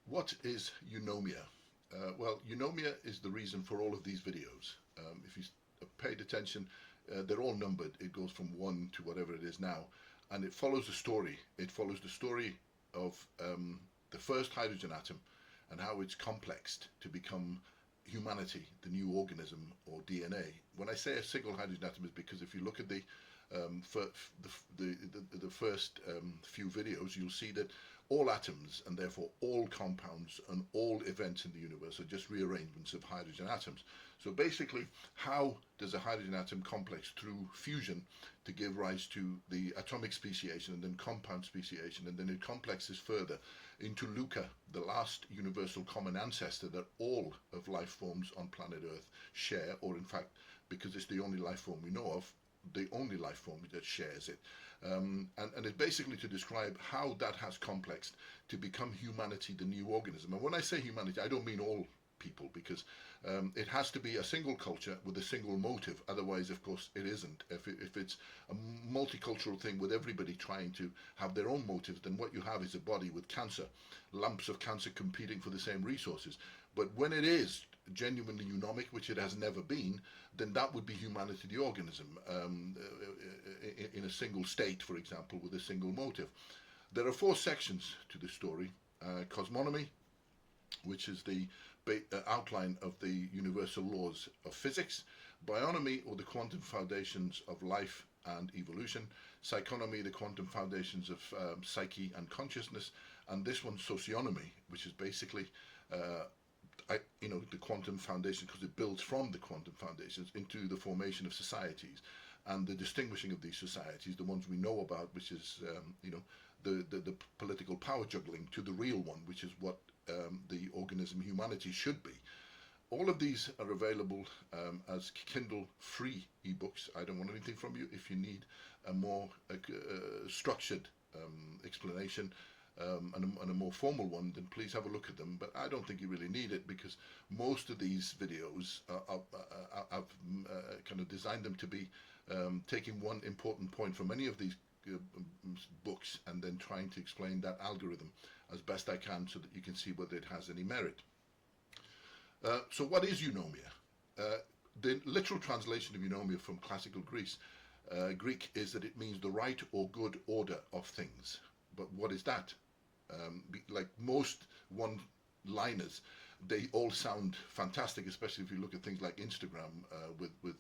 What is eunomia? Well, eunomia is the reason for all of these videos. If you paid attention, they're all numbered. It goes from 1 to whatever it is now, and it follows a story. It follows the story of the first hydrogen atom and how it's complexed to become humanity, the new organism, or DNA. When I say a single hydrogen atom, is because if you look at the first few videos, you'll see that all atoms, and therefore all compounds and all events in the universe, are just rearrangements of hydrogen atoms. So basically, how does a hydrogen atom complex through fusion to give rise to the atomic speciation and then compound speciation, and then it complexes further into LUCA, the last universal common ancestor that all of life forms on planet Earth share, or in fact, because it's the only life form we know of, the only life form that shares it. And it's basically to describe how that has complexed to become humanity, the new organism. And when I say humanity, I don't mean all people, because it has to be a single culture with a single motive. Otherwise, of course, it isn't. If it's a multicultural thing with everybody trying to have their own motives, then what you have is a body with cancer, lumps of cancer competing for the same resources. But when it is genuinely eunomic, which it has never been, then that would be humanity, the organism, in a single state, for example, with a single motive. There are 4 sections to the story. Cosmonomy, which is the outline of the universal laws of physics. Bionomy, or the quantum foundations of life and evolution. Psychonomy, the quantum foundations of psyche and consciousness. And this one, socionomy, which is basically the quantum foundation, because it builds from the quantum foundations into the formation of societies and the distinguishing of these societies, the ones we know about, which is the political power juggling, to the real one, which is what the organism humanity should be. All of these are available as Kindle free ebooks. I don't want anything from you. If you need a more structured explanation and a more formal one, then please have a look at them. But I don't think you really need it, because most of these videos I've kind of designed them to be taking one important point from any of these books and then trying to explain that algorithm as best I can so that you can see whether it has any merit. So what is eunomia? The literal translation of eunomia from classical Greek is that it means the right or good order of things. But what is that? Like most one-liners, they all sound fantastic, especially if you look at things like Instagram with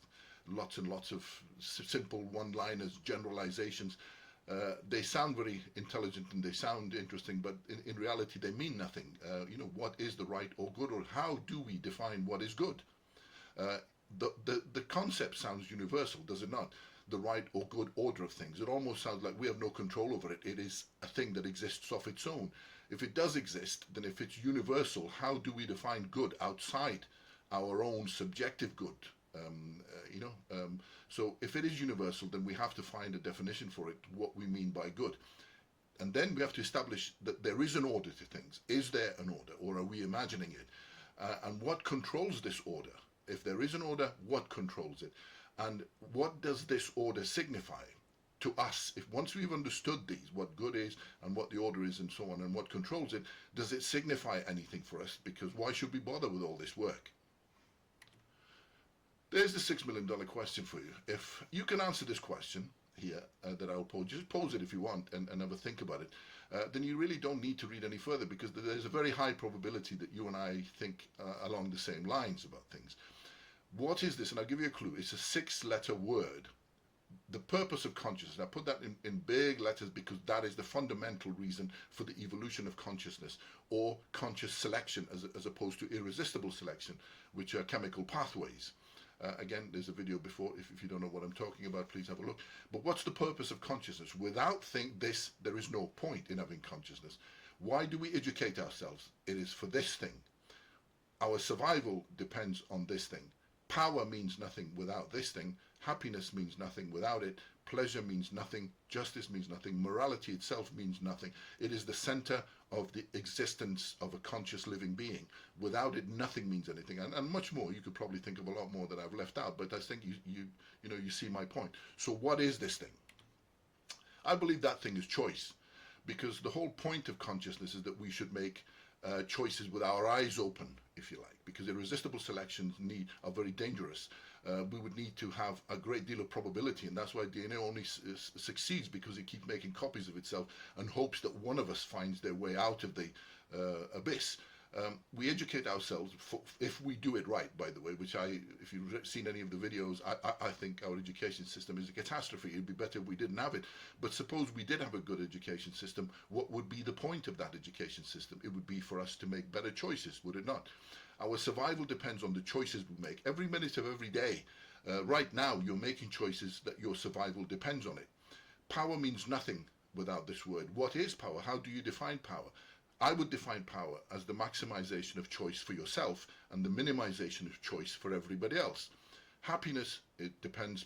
lots and lots of simple one-liners, generalizations. They sound very intelligent and they sound interesting, but in reality they mean nothing. What is the right or good, or how do we define what is good? The concept sounds universal, does it not? The right or good order of things. It almost sounds like we have no control over it. It is a thing that exists of its own. If it does exist, then if it's universal, how do we define good outside our own subjective good? So if it is universal, then we have to find a definition for it, what we mean by good. And then we have to establish that there is an order to things. Is there an order, or are we imagining it? And what controls this order? If there is an order, what controls it? And what does this order signify to us? If once we've understood these, what good is and what the order is and so on, and what controls it, does it signify anything for us? Because why should we bother with all this work? There's the $6 million question for you. If you can answer this question here that I'll pose, just pose it if you want and have a think about it, then you really don't need to read any further, because there's a very high probability that you and I think along the same lines about things. What is this? And I'll give you a clue. It's a 6-letter word. The purpose of consciousness. I put that in big letters because that is the fundamental reason for the evolution of consciousness, or conscious selection, as opposed to irresistible selection, which are chemical pathways. Again, there's a video before. If you don't know what I'm talking about, please have a look. But what's the purpose of consciousness? Without this, there is no point in having consciousness. Why do we educate ourselves? It is for this thing. Our survival depends on this thing. Power means nothing without this thing. Happiness means nothing without it. Pleasure means nothing. Justice means nothing. Morality itself means nothing. It is the center of the existence of a conscious living being. Without it, nothing means anything. And much more. You could probably think of a lot more that I've left out, but I think you see my point. So what is this thing? I believe that thing is choice, because the whole point of consciousness is that we should make choices with our eyes open, if you like, because irresistible selections are very dangerous. We would need to have a great deal of probability, and that's why DNA only succeeds, because it keeps making copies of itself and hopes that one of us finds their way out of the abyss. We educate ourselves, if we do it right, by the way, which if you've seen any of the videos, I think our education system is a catastrophe. It'd be better if we didn't have it. But suppose we did have a good education system, what would be the point of that education system? It would be for us to make better choices, would it not? Our survival depends on the choices we make. Every minute of every day, right now, you're making choices that your survival depends on it. Power means nothing without this word. What is power? How do you define power? I would define power as the maximization of choice for yourself and the minimization of choice for everybody else. Happiness,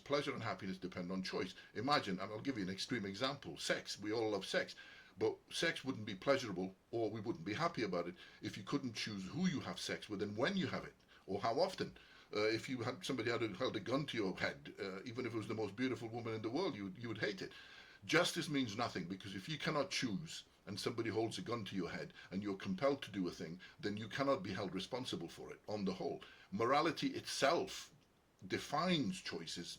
pleasure and happiness depend on choice. Imagine, and I'll give you an extreme example, sex. We all love sex, but sex wouldn't be pleasurable, or we wouldn't be happy about it, if you couldn't choose who you have sex with and when you have it, or how often. If you had somebody held a gun to your head, even if it was the most beautiful woman in the world, you would hate it. Justice means nothing, because if you cannot choose, and somebody holds a gun to your head and you're compelled to do a thing, then you cannot be held responsible for it on the whole. Morality itself defines choices,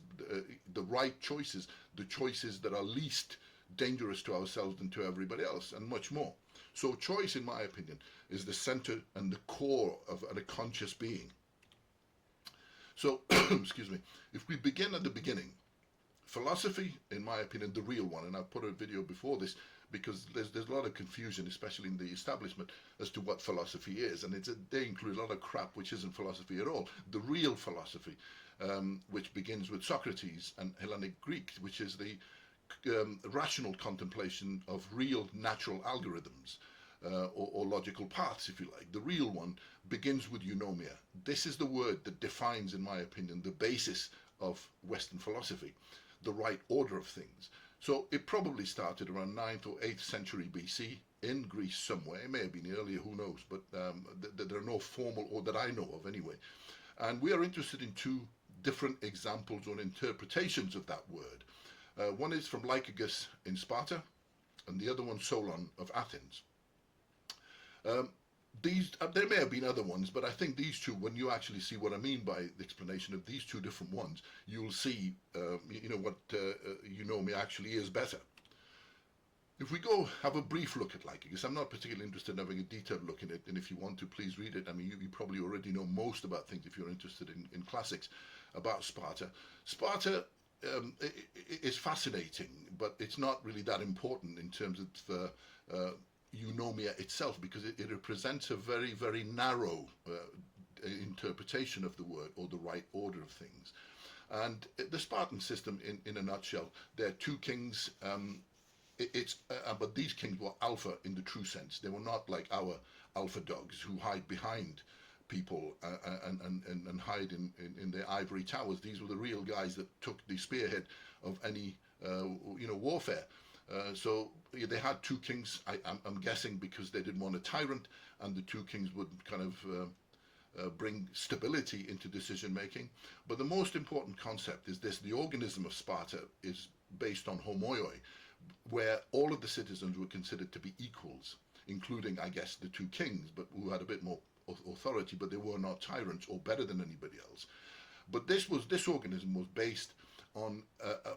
the right choices, the choices that are least dangerous to ourselves and to everybody else, and much more. So choice, in my opinion, is the center and the core of a conscious being. So, excuse me, if we begin at the beginning, philosophy, in my opinion, the real one, and I've put a video before this, because there's a lot of confusion, especially in the establishment, as to what philosophy is, and they include a lot of crap which isn't philosophy at all. The real philosophy, which begins with Socrates and Hellenic Greek, which is the rational contemplation of real natural algorithms, or logical paths, if you like. The real one begins with eunomia. This is the word that defines, in my opinion, the basis of Western philosophy, the right order of things. So it probably started around 9th or 8th century BC in Greece somewhere. It may have been earlier, who knows, but there are no formal, or that I know of anyway. And we are interested in two different examples or interpretations of that word. One is from Lycurgus in Sparta, and the other one Solon of Athens. There may have been other ones, but I think these two, when you actually see what I mean by the explanation of these two different ones, you'll see, what Eunomia actually is better. If we go have a brief look at Lycurgus, I'm not particularly interested in having a detailed look in it, and if you want to, please read it. I mean, you probably already know most about things if you're interested in classics about Sparta. Sparta is fascinating, but it's not really that important in terms of Eunomia itself, because it represents a very, very narrow interpretation of the word, or the right order of things. And the Spartan system, in a nutshell, there are two kings, but these kings were alpha in the true sense. They were not like our alpha dogs who hide behind people and hide in their ivory towers. These were the real guys that took the spearhead of any warfare. So they had two kings, I'm guessing because they didn't want a tyrant, and the two kings would kind of bring stability into decision making. But the most important concept is this: the organism of Sparta is based on homoioi, where all of the citizens were considered to be equals, including, I guess, the two kings, but who had a bit more authority, but they were not tyrants or better than anybody else. But this organism was based on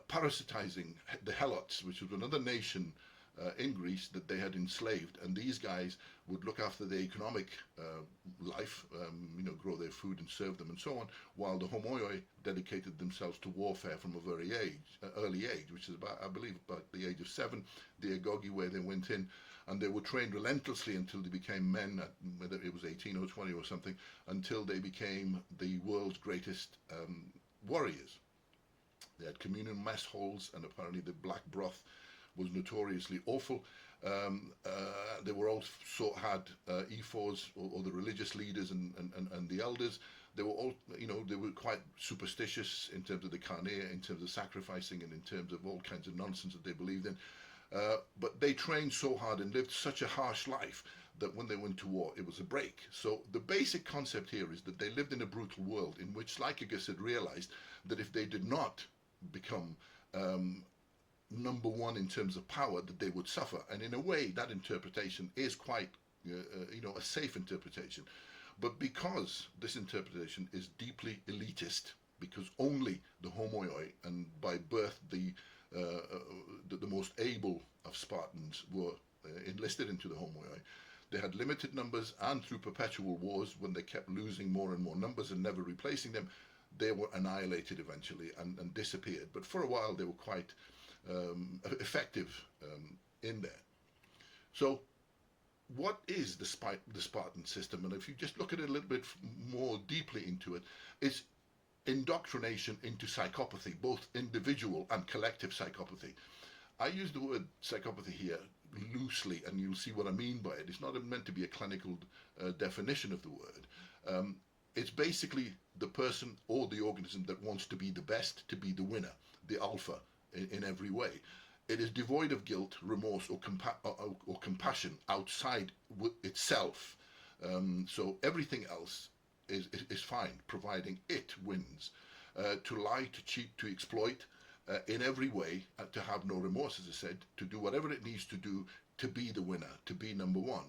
parasitizing the Helots, which was another nation in Greece that they had enslaved, and these guys would look after their economic life, grow their food and serve them and so on, while the homoioi dedicated themselves to warfare from a very early age, which is I believe about the age of 7, the agogi, where they went in, and they were trained relentlessly until they became men, whether it was 18 or 20 or something, until they became the world's greatest warriors. They had communal mess halls, and apparently the black broth was notoriously awful. They were also had ephors, or the religious leaders and the elders. They were all, they were quite superstitious in terms of the carnea, in terms of sacrificing, and in terms of all kinds of nonsense that they believed in. But they trained so hard and lived such a harsh life that when they went to war, it was a break. So the basic concept here is that they lived in a brutal world in which Lycurgus had realized that if they did not become number one in terms of power, that they would suffer. And in a way, that interpretation is quite a safe interpretation. But because this interpretation is deeply elitist, because only the homoi, and by birth the most able of Spartans, were enlisted into the homoi, they had limited numbers, and through perpetual wars, when they kept losing more and more numbers and never replacing them, they were annihilated eventually and disappeared. But for a while, they were quite effective in there. So what is the Spartan system? And if you just look at it a little bit more deeply into it, it's indoctrination into psychopathy, both individual and collective psychopathy. I use the word psychopathy here loosely, and you'll see what I mean by it. It's not meant to be a clinical definition of the word. It's basically the person or the organism that wants to be the best, to be the winner, the alpha in every way. It is devoid of guilt, remorse, or compassion outside itself. So everything else is fine, providing it wins. To lie, to cheat, to exploit, in every way, to have no remorse, as I said, to do whatever it needs to do to be the winner, to be number one.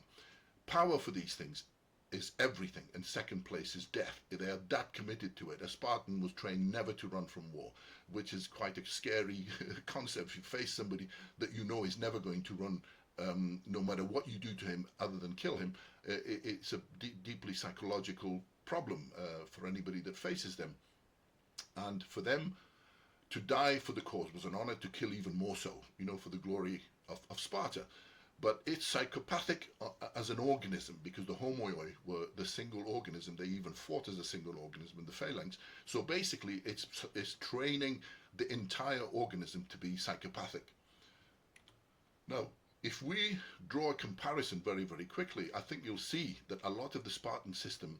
Power for these things is everything, and second place is death. They are that committed to it. A Spartan was trained never to run from war, which is quite a scary concept. If you face somebody that you know is never going to run, no matter what you do to him other than kill him, it's a deeply psychological problem for anybody that faces them. And for them to die for the cause was an honor, to kill even more so, for the glory of Sparta. But it's psychopathic as an organism, because the homoi were the single organism. They even fought as a single organism in the phalanx. So basically, it's training the entire organism to be psychopathic. Now, if we draw a comparison very, very quickly, I think you'll see that a lot of the Spartan system,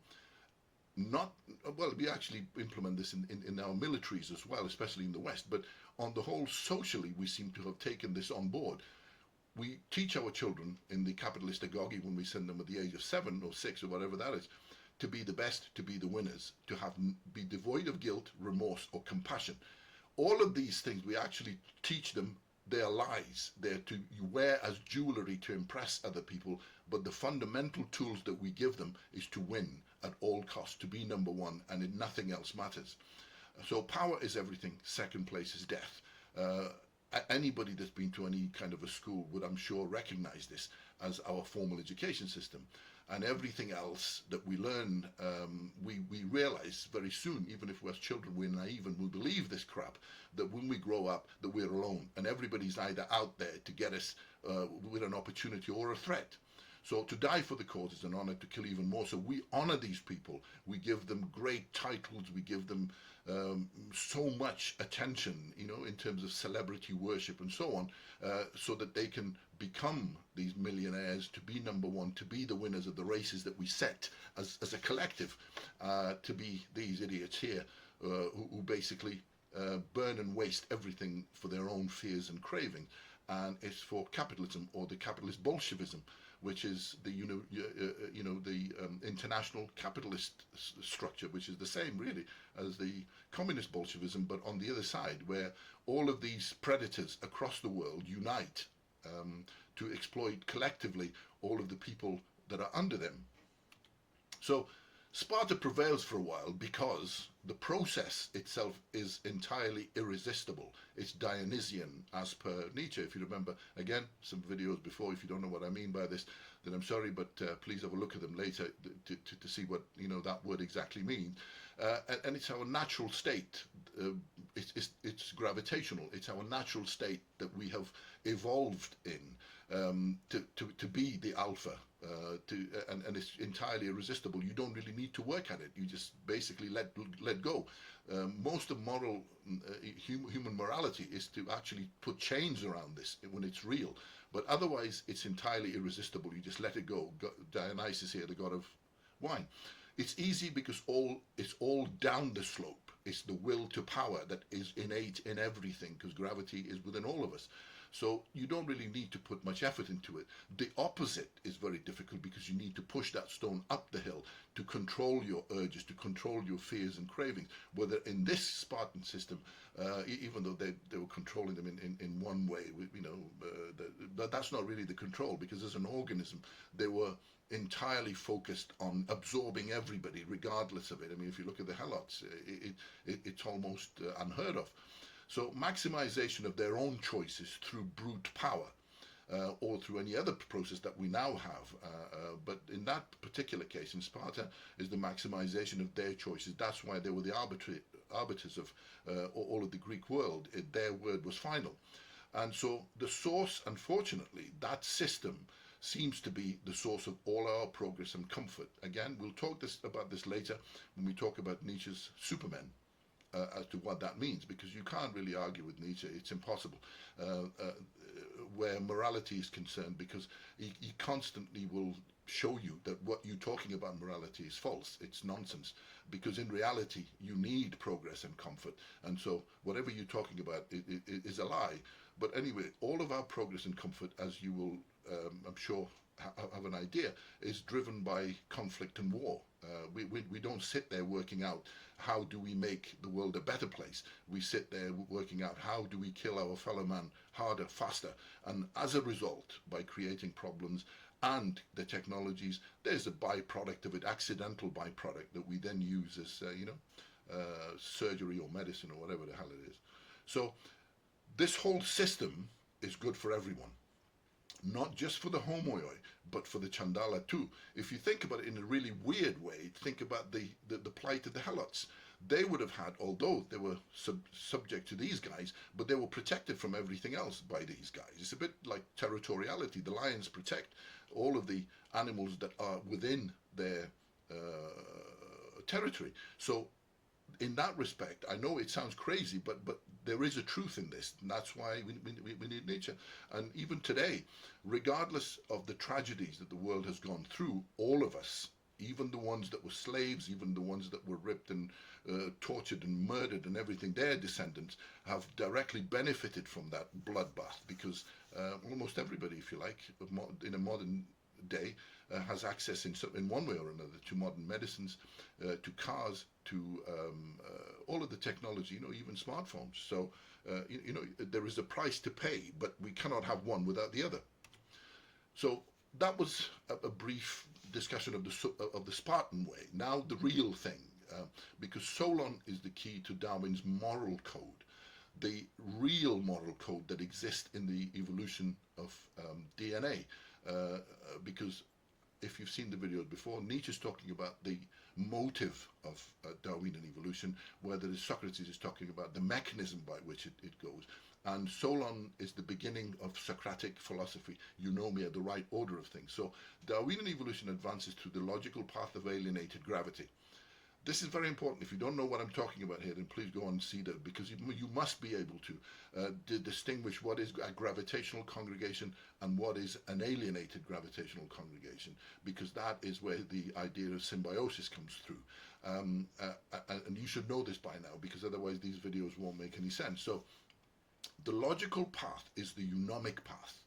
we actually implement this in our militaries as well, especially in the West, but on the whole, socially, we seem to have taken this on board. We teach our children in the capitalist agoge, when we send them at the age of 7 or 6 or whatever that is, to be the best, to be the winners, to be devoid of guilt, remorse, or compassion. All of these things, we actually teach them. They are lies. They're to wear as jewelry to impress other people, but the fundamental tools that we give them is to win at all costs, to be number one, and nothing else matters. So power is everything. Second place is death. Anybody that's been to any kind of a school would, I'm sure, recognize this as our formal education system. And everything else that we learn, we realize very soon, even if we're children, we're naive and we believe this crap, that when we grow up, that we're alone and everybody's either out there to get us with an opportunity or a threat. So to die for the cause is an honor, to kill even more. So we honor these people. We give them great titles. We give them so much attention, in terms of celebrity worship and so on, so that they can become these millionaires, to be number one, to be the winners of the races that we set as a collective, to be these idiots here who basically burn and waste everything for their own fears and craving. And it's for capitalism, or the capitalist Bolshevism, which is the international capitalist structure, which is the same really as the communist Bolshevism, but on the other side, where all of these predators across the world unite to exploit collectively all of the people that are under them. So Sparta prevails for a while because the process itself is entirely irresistible. It's Dionysian, as per Nietzsche. If you remember, again, some videos before, if you don't know what I mean by this, then I'm sorry, but please have a look at them later to see what that word exactly means. And it's our natural state. It's gravitational. It's our natural state that we have evolved in to be the alpha. And it's entirely irresistible. You don't really need to work at it. You just basically let go. Most of moral human morality is to actually put chains around this when it's real. But otherwise, it's entirely irresistible. You just let it go. Dionysus here, the god of wine. It's easy because it's all down the slope. It's the will to power that is innate in everything, because gravity is within all of us. So you don't really need to put much effort into it. The opposite is very difficult, because you need to push that stone up the hill to control your urges, to control your fears and cravings. Whether in this Spartan system, even though they were controlling them in one way, that's not really the control, because as an organism, they were entirely focused on absorbing everybody, regardless of it. I mean, if you look at the Helots, it's almost unheard of. So maximization of their own choices through brute power, or through any other process that we now have. But in that particular case, in Sparta, is the maximization of their choices. That's why they were the arbiters of all of the Greek world. Their word was final. And so the source, unfortunately, that system seems to be the source of all our progress and comfort. Again, we'll talk about this later when we talk about Nietzsche's Supermen. As to what that means, because you can't really argue with Nietzsche. It's impossible where morality is concerned, because he constantly will show you that what you're talking about morality is false. It's nonsense, because in reality you need progress and comfort, and so whatever you're talking about is a lie. But anyway, all of our progress and comfort, as you will I'm sure have an idea, is driven by conflict and war. We don't sit there working out how do we make the world a better place. We sit there working out how do we kill our fellow man harder, faster, and as a result, by creating problems and the technologies, there's a byproduct of it, accidental byproduct, that we then use as surgery or medicine or whatever the hell it is. So this whole system is good for everyone, not just for the homoi, but for the Chandala too. If you think about it in a really weird way, think about the plight of the Helots. They would have had, although they were subject to these guys, but they were protected from everything else by these guys. It's a bit like territoriality. The lions protect all of the animals that are within their territory. So in that respect, I know it sounds crazy, but there is a truth in this, and that's why we need Nietzsche. And even today, regardless of the tragedies that the world has gone through, all of us, even the ones that were slaves, even the ones that were ripped and tortured and murdered and everything, their descendants have directly benefited from that bloodbath, because almost everybody, if you like, in a modern day has access in one way or another to modern medicines, to cars, to all of the technology, even smartphones. So there is a price to pay, but we cannot have one without the other. So that was a brief discussion of the Spartan way. Now the real thing, because Solon is the key to Darwin's moral code, the real moral code that exists in the evolution of DNA. Because if you've seen the videos before, Nietzsche's talking about the motive of Darwinian evolution, whereas Socrates is talking about the mechanism by which it goes. And Solon is the beginning of Socratic philosophy, Eunomia, the right order of things. So Darwinian evolution advances through the logical path of alienated gravity. This is very important. If you don't know what I'm talking about here, then please go and see that, because you must be able to distinguish what is a gravitational congregation and what is an alienated gravitational congregation, because that is where the idea of symbiosis comes through. And you should know this by now, because otherwise these videos won't make any sense. So the logical path is the eunomic path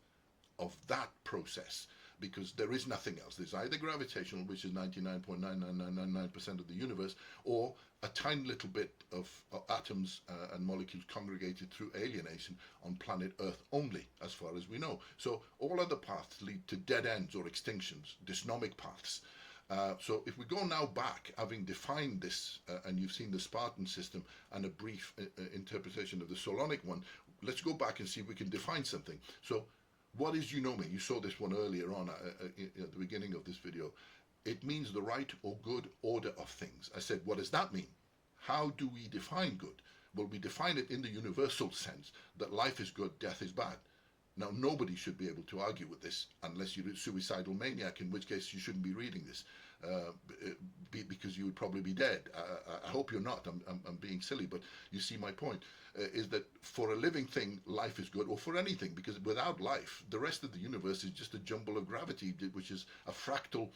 of that process, because there is nothing else. There's either gravitational, which is 99.99999% of the universe, or a tiny little bit of atoms and molecules congregated through alienation on planet Earth only, as far as we know. So all other paths lead to dead ends or extinctions, dysnomic paths. So if we go now back, having defined this, and you've seen the Spartan system and a brief interpretation of the Solonic one, let's go back and see if we can define something. So what is eunomia? You saw this one earlier on at the beginning of this video. It means the right or good order of things. I said, what does that mean? How do we define good? Well, we define it in the universal sense that life is good, death is bad. Now, nobody should be able to argue with this unless you're a suicidal maniac, in which case you shouldn't be reading this, because you would probably be dead. I hope you're not. I'm being silly, but you see my point, is that for a living thing, life is good, or for anything, because without life, the rest of the universe is just a jumble of gravity, which is a fractal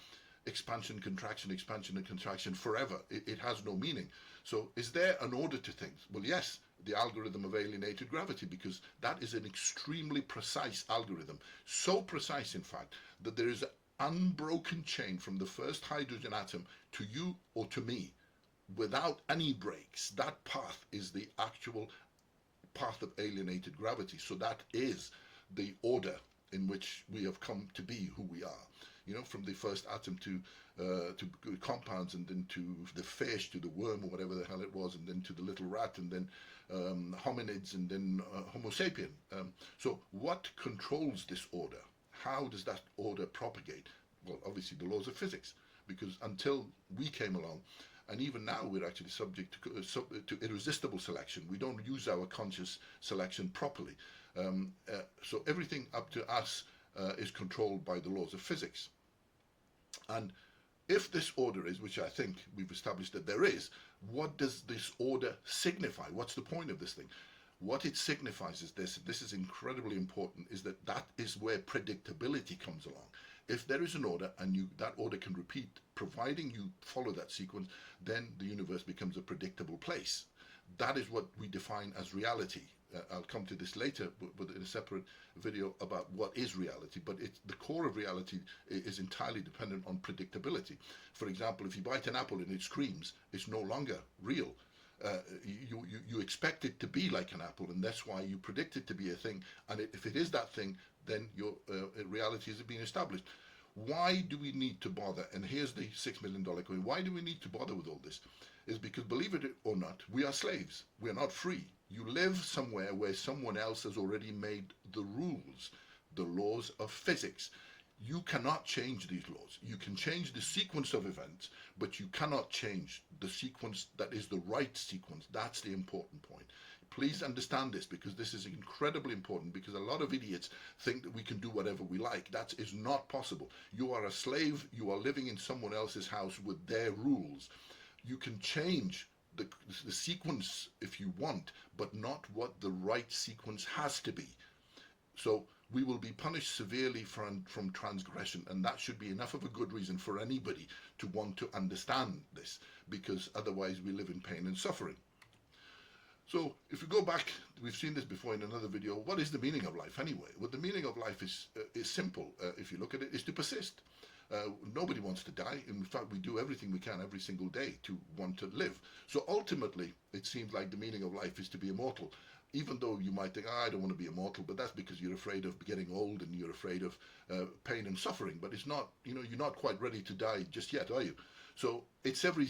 expansion, and contraction forever. It has no meaning. So is there an order to things? Well, yes, the algorithm of alienated gravity, because that is an extremely precise algorithm. So precise, in fact, that there is an unbroken chain from the first hydrogen atom to you or to me, without any breaks. That path is the actual path of alienated gravity. So that is the order in which we have come to be who we are. from the first atom to compounds, and then to the fish, to the worm, or whatever the hell it was, and then to the little rat, and then hominids, and then Homo sapien. So what controls this order? How does that order propagate? Well, obviously the laws of physics, because until we came along, and even now we're actually subject to irresistible selection. We don't use our conscious selection properly. So everything up to us is controlled by the laws of physics. And if this order is, which I think we've established that there is, what does this order signify? What's the point of this thing? What it signifies is this is incredibly important, is that is where predictability comes along. If there is an order and that order can repeat, providing you follow that sequence, then the universe becomes a predictable place. That is what we define as reality. I'll come to this later, but in a separate video about what is reality. But the core of reality is entirely dependent on predictability. For example, if you bite an apple and it screams, it's no longer real. You expect it to be like an apple, and that's why you predict it to be a thing. And if it is that thing, then your reality is being established. Why do we need to bother? And here's the $6 million coin. Why do we need to bother with all this? Is because, believe it or not, we are slaves. We are not free. You live somewhere where someone else has already made the rules, the laws of physics. You cannot change these laws. You can change the sequence of events, but you cannot change the sequence that is the right sequence. That's the important point. Please understand this, because this is incredibly important, because a lot of idiots think that we can do whatever we like. That is not possible. You are a slave. You are living in someone else's house with their rules. You can change the sequence if you want, but not what the right sequence has to be. So we will be punished severely from transgression, and that should be enough of a good reason for anybody to want to understand this, because otherwise we live in pain and suffering. So if we go back, we've seen this before in another video, what is the meaning of life anyway? Well, the meaning of life is simple, if you look at it, is to persist. Nobody wants to die. In fact, we do everything we can every single day to want to live. So ultimately, it seems like the meaning of life is to be immortal. Even though you might think, I don't want to be immortal, but that's because you're afraid of getting old and you're afraid of pain and suffering. But it's not, you're not quite ready to die just yet, are you? So it's every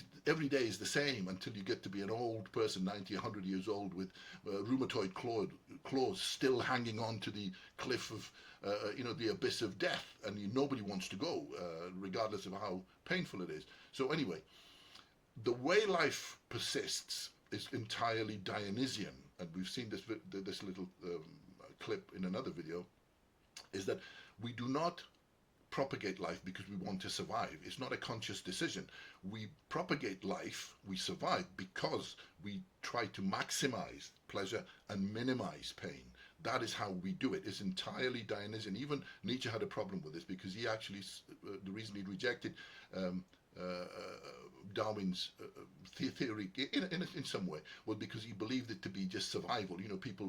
day is the same until you get to be an old person, 90, 100 years old, with rheumatoid claws still hanging on to the cliff of, the abyss of death, and nobody wants to go, regardless of how painful it is. So anyway, the way life persists is entirely Dionysian, and we've seen this little clip in another video, is that we do not propagate life because we want to survive. It's not a conscious decision. We propagate life, we survive because we try to maximize pleasure and minimize pain. That is how we do it. It's entirely Dionysian. Even Nietzsche had a problem with this, because he actually, the reason he rejected Darwin's theory in some way was because he believed it to be just survival.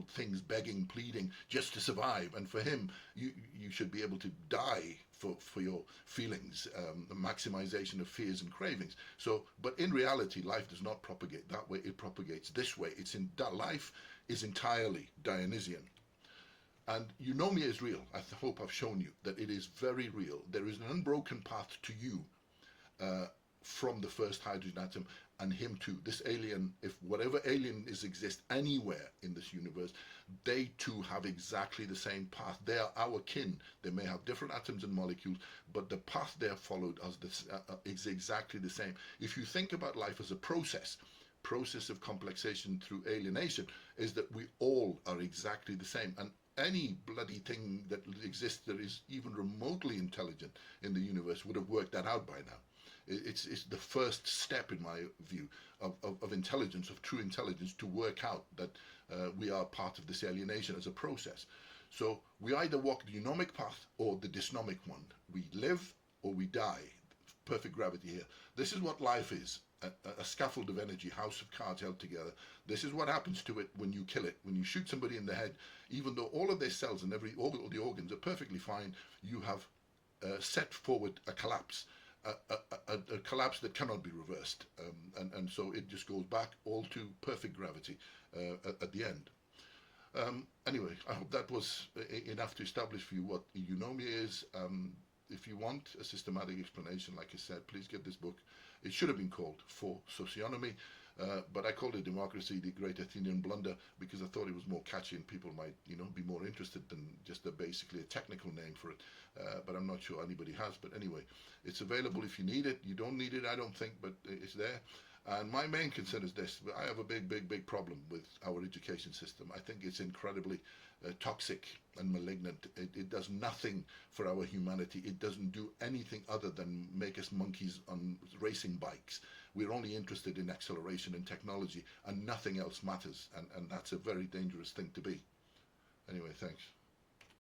Things begging, pleading just to survive. And for him, you should be able to die for your feelings, the maximization of fears and cravings. So, but in reality, life does not propagate that way. It propagates this way. Life is entirely Dionysian. And Eunomia is real. I hope I've shown you that it is very real. There is an unbroken path to you from the first hydrogen atom and him too. This alien, if whatever alien exist anywhere in this universe, they too have exactly the same path. They are our kin. They may have different atoms and molecules, but the path they have followed is exactly the same. If you think about life as a process of complexation through alienation, is that we all are exactly the same. And any bloody thing that exists that is even remotely intelligent in the universe would have worked that out by now. It's the first step, in my view, of intelligence, of true intelligence, to work out that we are part of this alienation as a process. So we either walk the eunomic path or the dysnomic one. We live or we die. Perfect gravity here. This is what life is. A scaffold of energy, house of cards held together. This is what happens to it when you kill it. When you shoot somebody in the head, even though all of their cells and all the organs are perfectly fine, you have set forward a collapse. A collapse that cannot be reversed, and so it just goes back all to perfect gravity at the end. Anyway, I hope that was enough to establish for you what Eunomia is. if you want a systematic explanation, like I said, please get this book. It should have been called For Socionomy, but I called it Democracy, the Great Athenian Blunder, because I thought it was more catchy and people might, be more interested than just basically a technical name for it. But I'm not sure anybody has. But anyway, it's available if you need it. You don't need it, I don't think, but it's there. And my main concern is this. I have a big problem with our education system. I think it's incredibly toxic and malignant. It does nothing for our humanity. It doesn't do anything other than make us monkeys on racing bikes. We're only interested in acceleration and technology, and nothing else matters. And that's a very dangerous thing to be. Anyway, thanks.